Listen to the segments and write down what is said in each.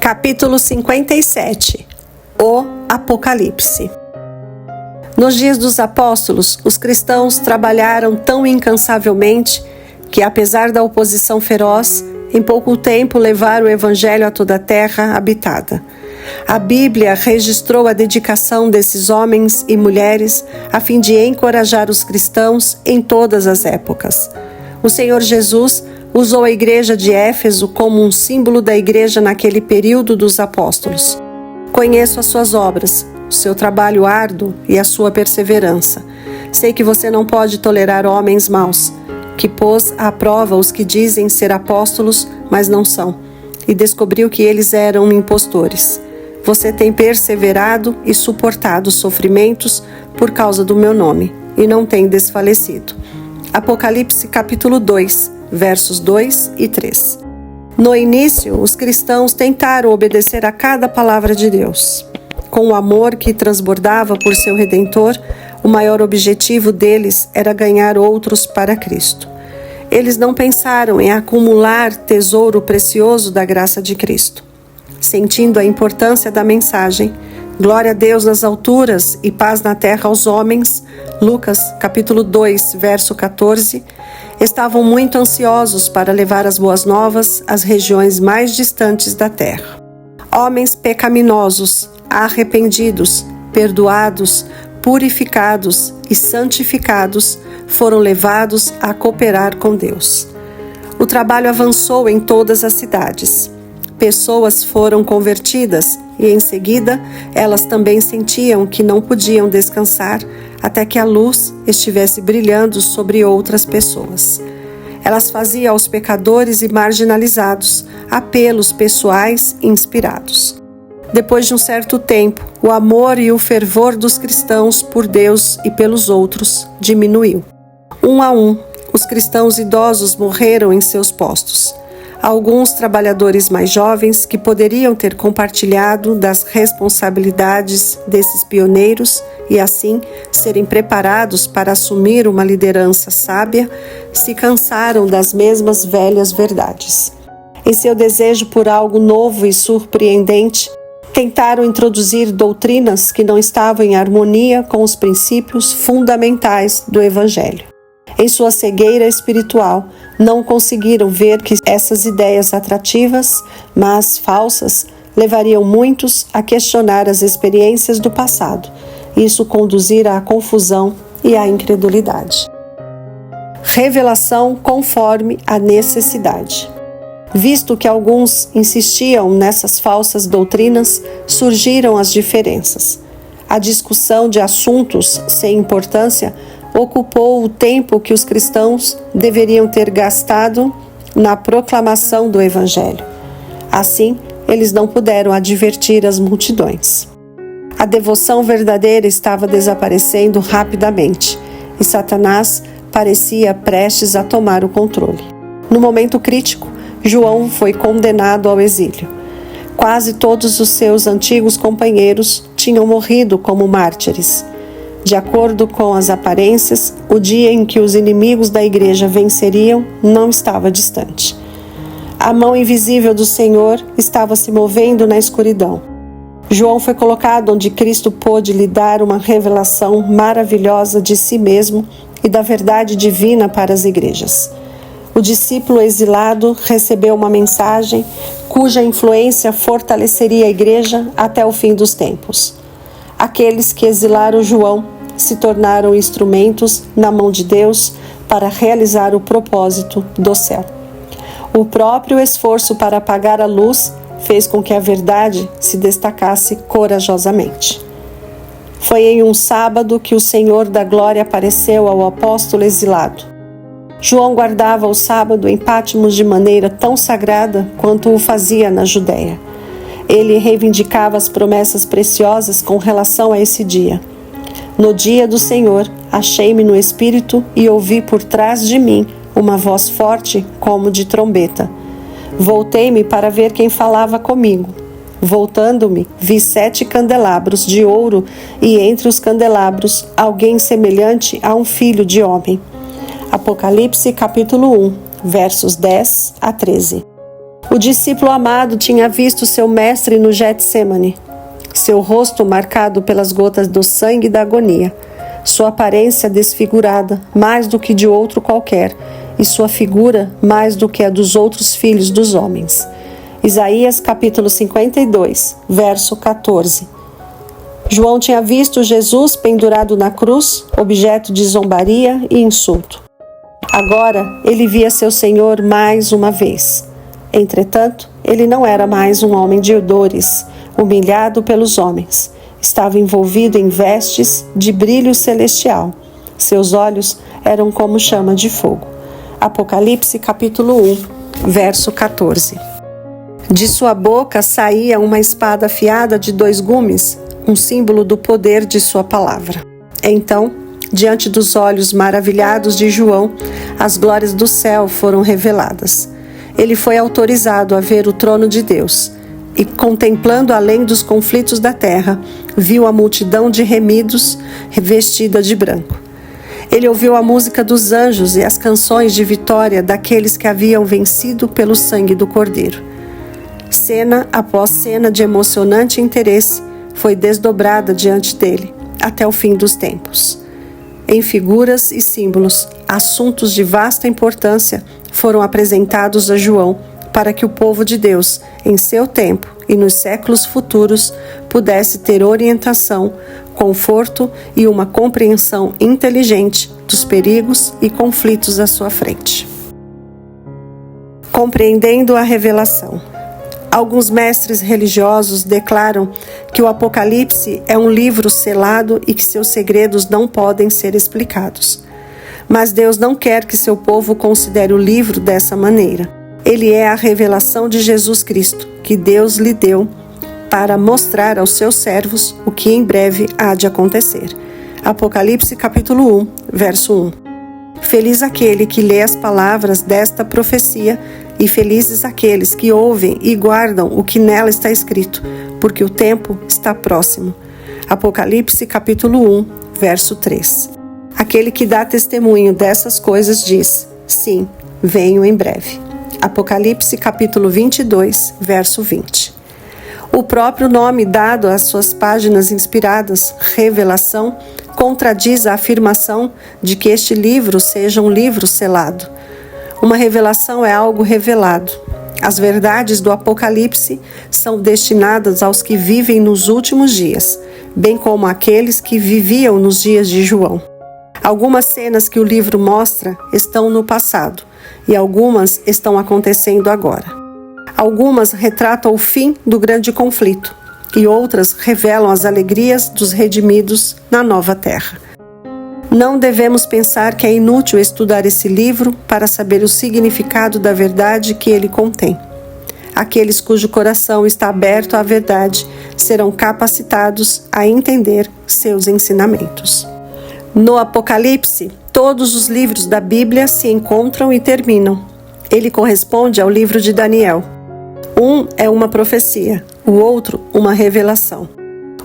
Capítulo 57. O Apocalipse. Nos dias dos apóstolos, os cristãos trabalharam tão incansavelmente que, apesar da oposição feroz, em pouco tempo levaram o evangelho a toda a terra habitada. A Bíblia registrou a dedicação desses homens e mulheres a fim de encorajar os cristãos em todas as épocas. O Senhor Jesus usou a igreja de Éfeso como um símbolo da igreja naquele período dos apóstolos. Conheço as suas obras, o seu trabalho árduo e a sua perseverança. Sei que você não pode tolerar homens maus, que pôs à prova os que dizem ser apóstolos, mas não são, e descobriu que eles eram impostores. Você tem perseverado e suportado sofrimentos por causa do meu nome, e não tem desfalecido. Apocalipse capítulo 2, versos 2 e 3. No início, os cristãos tentaram obedecer a cada palavra de Deus. Com o amor que transbordava por seu Redentor, o maior objetivo deles era ganhar outros para Cristo. Eles não pensaram em acumular tesouro precioso da graça de Cristo. Sentindo a importância da mensagem, glória a Deus nas alturas e paz na terra aos homens, Lucas capítulo 2, verso 14, estavam muito ansiosos para levar as boas novas às regiões mais distantes da terra. Homens pecaminosos, arrependidos, perdoados, purificados e santificados foram levados a cooperar com Deus. O trabalho avançou em todas as cidades. Pessoas foram convertidas e, em seguida, elas também sentiam que não podiam descansar até que a luz estivesse brilhando sobre outras pessoas. Elas faziam aos pecadores e marginalizados apelos pessoais inspirados. Depois de um certo tempo, o amor e o fervor dos cristãos por Deus e pelos outros diminuiu. Um a um, os cristãos idosos morreram em seus postos. Alguns trabalhadores mais jovens que poderiam ter compartilhado das responsabilidades desses pioneiros e assim serem preparados para assumir uma liderança sábia, se cansaram das mesmas velhas verdades. Em seu desejo por algo novo e surpreendente, tentaram introduzir doutrinas que não estavam em harmonia com os princípios fundamentais do Evangelho. Em sua cegueira espiritual, não conseguiram ver que essas ideias atrativas, mas falsas, levariam muitos a questionar as experiências do passado. Isso conduzir à confusão e à incredulidade. Revelação conforme a necessidade. Visto que alguns insistiam nessas falsas doutrinas, surgiram as diferenças. A discussão de assuntos sem importância ocupou o tempo que os cristãos deveriam ter gastado na proclamação do Evangelho. Assim, eles não puderam advertir as multidões. A devoção verdadeira estava desaparecendo rapidamente e Satanás parecia prestes a tomar o controle. No momento crítico, João foi condenado ao exílio. Quase todos os seus antigos companheiros tinham morrido como mártires. De acordo com as aparências, o dia em que os inimigos da igreja venceriam não estava distante. A mão invisível do Senhor estava se movendo na escuridão. João foi colocado onde Cristo pôde lhe dar uma revelação maravilhosa de si mesmo e da verdade divina para as igrejas. O discípulo exilado recebeu uma mensagem cuja influência fortaleceria a igreja até o fim dos tempos. Aqueles que exilaram João se tornaram instrumentos na mão de Deus para realizar o propósito do céu. O próprio esforço para apagar a luz fez com que a verdade se destacasse corajosamente. Foi em um sábado que o Senhor da Glória apareceu ao apóstolo exilado. João guardava o sábado em Pátimos de maneira tão sagrada quanto o fazia na Judéia. Ele reivindicava as promessas preciosas com relação a esse dia. No dia do Senhor, achei-me no Espírito e ouvi por trás de mim uma voz forte como de trombeta. Voltei-me para ver quem falava comigo. Voltando-me, vi 7 candelabros de ouro e entre os candelabros alguém semelhante a um filho de homem. Apocalipse capítulo 1, versos 10 a 13. O discípulo amado tinha visto seu mestre no Getsêmani, seu rosto marcado pelas gotas do sangue da agonia, sua aparência desfigurada mais do que de outro qualquer, e sua figura mais do que a dos outros filhos dos homens. Isaías capítulo 52, verso 14. João tinha visto Jesus pendurado na cruz, objeto de zombaria e insulto. Agora ele via seu Senhor mais uma vez. Entretanto, ele não era mais um homem de dores, humilhado pelos homens. Estava envolvido em vestes de brilho celestial. Seus olhos eram como chama de fogo. Apocalipse capítulo 1, verso 14. De sua boca saía uma espada afiada de 2 gumes, um símbolo do poder de sua palavra. Então, diante dos olhos maravilhados de João, as glórias do céu foram reveladas. Ele foi autorizado a ver o trono de Deus e, contemplando além dos conflitos da terra, viu a multidão de remidos revestida de branco. Ele ouviu a música dos anjos e as canções de vitória daqueles que haviam vencido pelo sangue do Cordeiro. Cena após cena de emocionante interesse foi desdobrada diante dele, até o fim dos tempos. Em figuras e símbolos, assuntos de vasta importância foram apresentados a João para que o povo de Deus, em seu tempo e nos séculos futuros, pudesse ter orientação, conforto e uma compreensão inteligente dos perigos e conflitos à sua frente. Compreendendo a revelação. Alguns mestres religiosos declaram que o Apocalipse é um livro selado e que seus segredos não podem ser explicados. Mas Deus não quer que seu povo considere o livro dessa maneira. Ele é a revelação de Jesus Cristo, que Deus lhe deu para mostrar aos seus servos o que em breve há de acontecer. Apocalipse capítulo 1, verso 1. Feliz aquele que lê as palavras desta profecia e felizes aqueles que ouvem e guardam o que nela está escrito, porque o tempo está próximo. Apocalipse capítulo 1, verso 3. Aquele que dá testemunho dessas coisas diz: sim, venho em breve. Apocalipse capítulo 22, verso 20. O próprio nome dado às suas páginas inspiradas, Revelação, contradiz a afirmação de que este livro seja um livro selado. Uma revelação é algo revelado. As verdades do Apocalipse são destinadas aos que vivem nos últimos dias, bem como àqueles que viviam nos dias de João. Algumas cenas que o livro mostra estão no passado e algumas estão acontecendo agora. Algumas retratam o fim do grande conflito e outras revelam as alegrias dos redimidos na nova terra. Não devemos pensar que é inútil estudar esse livro para saber o significado da verdade que ele contém. Aqueles cujo coração está aberto à verdade serão capacitados a entender seus ensinamentos. No Apocalipse, todos os livros da Bíblia se encontram e terminam. Ele corresponde ao livro de Daniel. Um é uma profecia, o outro uma revelação.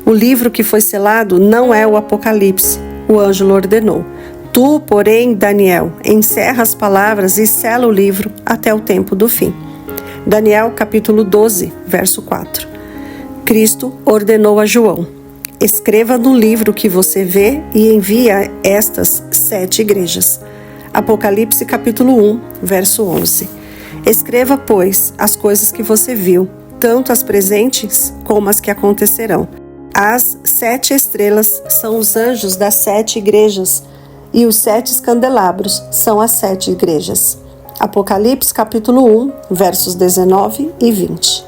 O livro que foi selado não é o Apocalipse. O anjo lhe ordenou: tu, porém, Daniel, encerra as palavras e sela o livro até o tempo do fim. Daniel capítulo 12, verso 4. Cristo ordenou a João: escreva no livro que você vê e envie a estas 7 igrejas. Apocalipse capítulo 1, verso 11. Escreva, pois, as coisas que você viu, tanto as presentes como as que acontecerão. As 7 estrelas são os anjos das 7 igrejas e os 7 candelabros são as 7 igrejas. Apocalipse capítulo 1, versos 19 e 20.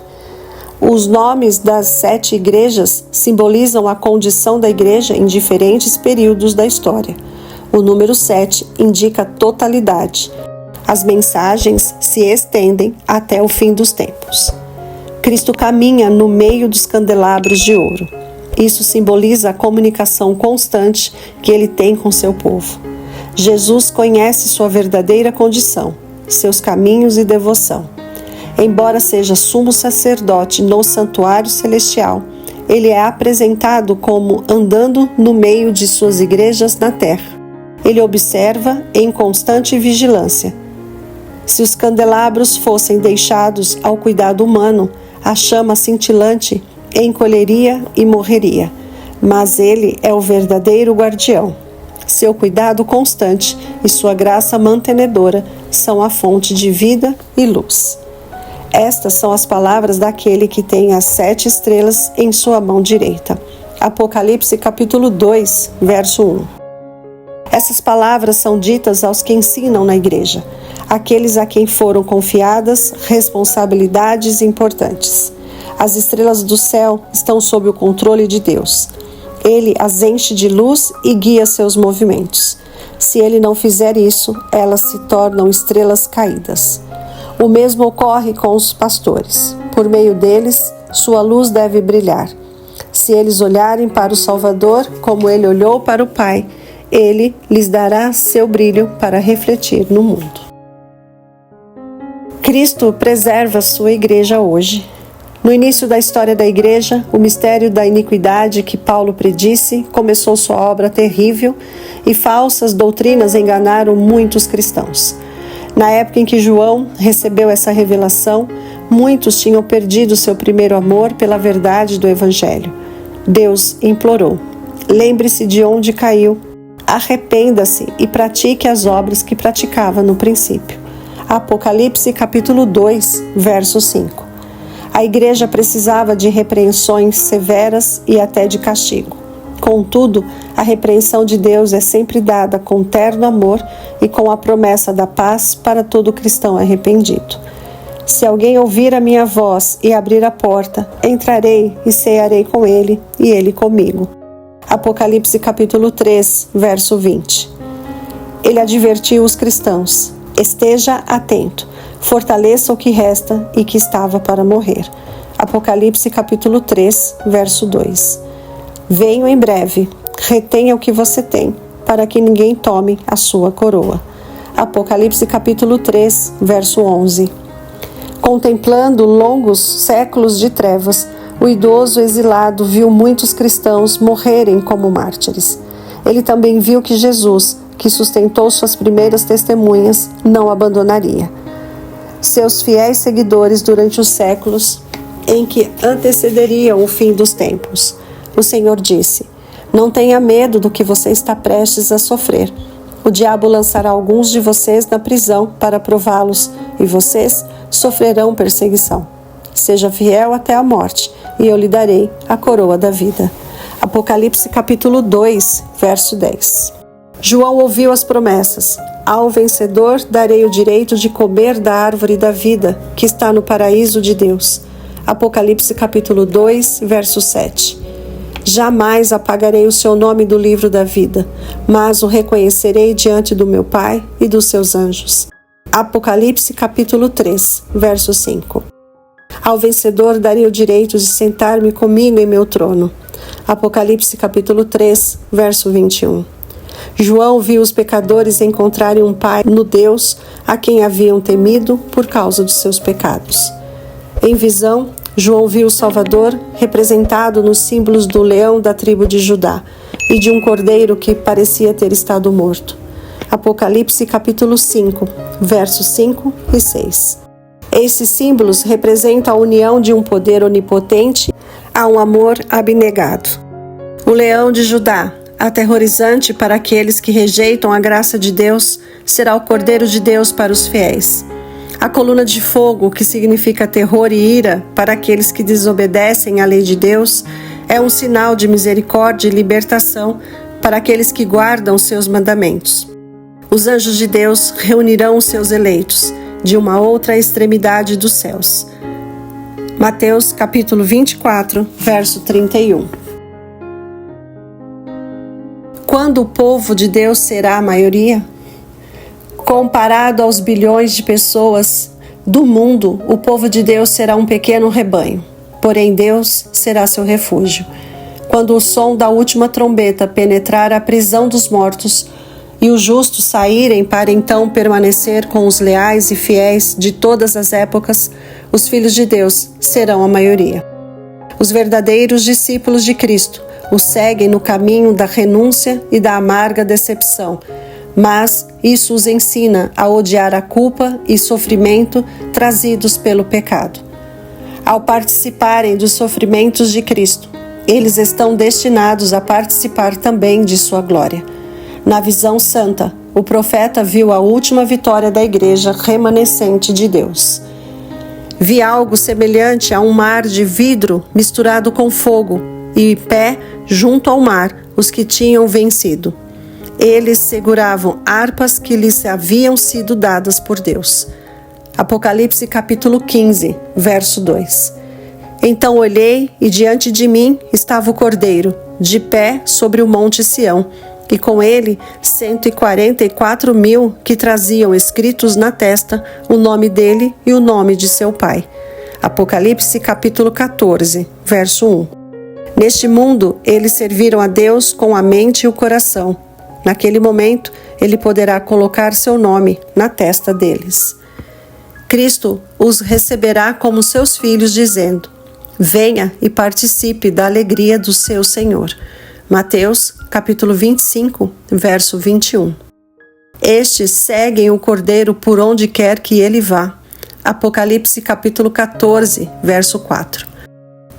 Os nomes das 7 igrejas simbolizam a condição da igreja em diferentes períodos da história. O número 7 indica totalidade. As mensagens se estendem até o fim dos tempos. Cristo caminha no meio dos candelabros de ouro. Isso simboliza a comunicação constante que ele tem com seu povo. Jesus conhece sua verdadeira condição, seus caminhos e devoção. Embora seja sumo sacerdote no santuário celestial, ele é apresentado como andando no meio de suas igrejas na terra. Ele observa em constante vigilância. Se os candelabros fossem deixados ao cuidado humano, a chama cintilante encolheria e morreria. Mas ele é o verdadeiro guardião. Seu cuidado constante e sua graça mantenedora são a fonte de vida e luz. Estas são as palavras daquele que tem as 7 estrelas em sua mão direita. Apocalipse capítulo 2, verso 1. Essas palavras são ditas aos que ensinam na igreja, aqueles a quem foram confiadas responsabilidades importantes. As estrelas do céu estão sob o controle de Deus. Ele as enche de luz e guia seus movimentos. Se ele não fizer isso, elas se tornam estrelas caídas. O mesmo ocorre com os pastores. Por meio deles, sua luz deve brilhar. Se eles olharem para o Salvador como ele olhou para o Pai, ele lhes dará seu brilho para refletir no mundo. Cristo preserva sua igreja hoje. No início da história da igreja, o mistério da iniquidade que Paulo predisse começou sua obra terrível e falsas doutrinas enganaram muitos cristãos. Na época em que João recebeu essa revelação, muitos tinham perdido seu primeiro amor pela verdade do Evangelho. Deus implorou: lembre-se de onde caiu, arrependa-se e pratique as obras que praticava no princípio. Apocalipse capítulo 2, verso 5. A igreja precisava de repreensões severas e até de castigo. Contudo, a repreensão de Deus é sempre dada com terno amor e com a promessa da paz para todo cristão arrependido. Se alguém ouvir a minha voz e abrir a porta, entrarei e cearei com ele e ele comigo. Apocalipse capítulo 3, verso 20. Ele advertiu os cristãos: esteja atento, fortaleça o que resta e que estava para morrer. Apocalipse capítulo 3, verso 2. Venho em breve, retenha o que você tem, para que ninguém tome a sua coroa. Apocalipse capítulo 3, verso 11. Contemplando longos séculos de trevas, o idoso exilado viu muitos cristãos morrerem como mártires. Ele também viu que Jesus, que sustentou suas primeiras testemunhas, não abandonaria seus fiéis seguidores durante os séculos em que antecederiam o fim dos tempos. O Senhor disse: não tenha medo do que você está prestes a sofrer. O diabo lançará alguns de vocês na prisão para prová-los, e vocês sofrerão perseguição. Seja fiel até a morte, e eu lhe darei a coroa da vida. Apocalipse capítulo 2, verso 10. João ouviu as promessas: ao vencedor darei o direito de comer da árvore da vida, que está no paraíso de Deus. Apocalipse capítulo 2, verso 7. Jamais apagarei o seu nome do livro da vida, mas o reconhecerei diante do meu Pai e dos seus anjos. Apocalipse capítulo 3, verso 5. Ao vencedor darei o direito de sentar-me comigo em meu trono. Apocalipse capítulo 3, verso 21. João viu os pecadores encontrarem um Pai no Deus a quem haviam temido por causa dos seus pecados. Em visão, João viu o Salvador representado nos símbolos do leão da tribo de Judá e de um cordeiro que parecia ter estado morto. Apocalipse capítulo 5, versos 5 e 6. Esses símbolos representam a união de um poder onipotente a um amor abnegado. O leão de Judá, aterrorizante para aqueles que rejeitam a graça de Deus, será o Cordeiro de Deus para os fiéis. A coluna de fogo, que significa terror e ira para aqueles que desobedecem à lei de Deus, é um sinal de misericórdia e libertação para aqueles que guardam seus mandamentos. Os anjos de Deus reunirão os seus eleitos de uma outra extremidade dos céus. Mateus capítulo 24, verso 31. Quando o povo de Deus será a maioria? Comparado aos bilhões de pessoas do mundo, o povo de Deus será um pequeno rebanho. Porém, Deus será seu refúgio. Quando o som da última trombeta penetrar a prisão dos mortos e os justos saírem para então permanecer com os leais e fiéis de todas as épocas, os filhos de Deus serão a maioria. Os verdadeiros discípulos de Cristo o seguem no caminho da renúncia e da amarga decepção, mas isso os ensina a odiar a culpa e sofrimento trazidos pelo pecado. Ao participarem dos sofrimentos de Cristo, eles estão destinados a participar também de sua glória. Na visão santa, o profeta viu a última vitória da igreja remanescente de Deus. Vi algo semelhante a um mar de vidro misturado com fogo, e em pé, junto ao mar, os que tinham vencido. Eles seguravam harpas que lhes haviam sido dadas por Deus. Apocalipse capítulo 15, verso 2. Então olhei, e diante de mim estava o Cordeiro, de pé sobre o monte Sião, e com ele 144.000 que traziam escritos na testa o nome dele e o nome de seu pai. Apocalipse capítulo 14, verso 1. Neste mundo, eles serviram a Deus com a mente e o coração. Naquele momento, ele poderá colocar seu nome na testa deles. Cristo os receberá como seus filhos, dizendo: venha e participe da alegria do seu Senhor. Mateus, capítulo 25, verso 21. Estes seguem o Cordeiro por onde quer que ele vá. Apocalipse, capítulo 14, verso 4.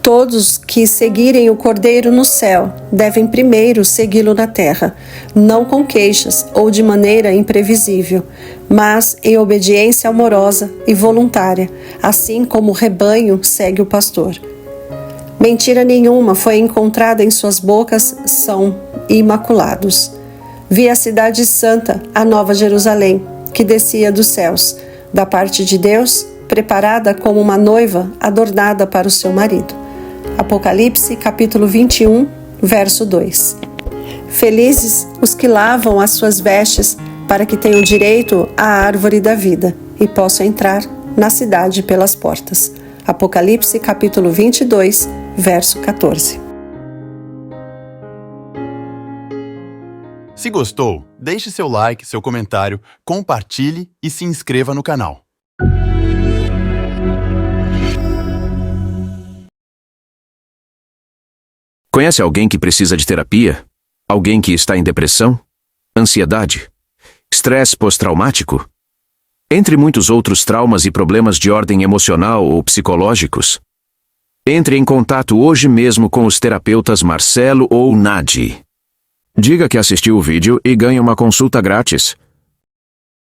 Todos que seguirem o Cordeiro no céu devem primeiro segui-lo na terra, não com queixas ou de maneira imprevisível, mas em obediência amorosa e voluntária, assim como o rebanho segue o pastor. Mentira nenhuma foi encontrada em suas bocas, são imaculados. Vi a cidade santa, a Nova Jerusalém, que descia dos céus, da parte de Deus, preparada como uma noiva adornada para o seu marido. Apocalipse, capítulo 21, verso 2. Felizes os que lavam as suas vestes, para que tenham direito à árvore da vida e possam entrar na cidade pelas portas. Apocalipse, capítulo 22, verso 14. Se gostou, deixe seu like, seu comentário, compartilhe e se inscreva no canal. Conhece alguém que precisa de terapia? Alguém que está em depressão? Ansiedade? Estresse pós-traumático? Entre muitos outros traumas e problemas de ordem emocional ou psicológicos? Entre em contato hoje mesmo com os terapeutas Marcelo ou Nadi. Diga que assistiu o vídeo e ganhe uma consulta grátis.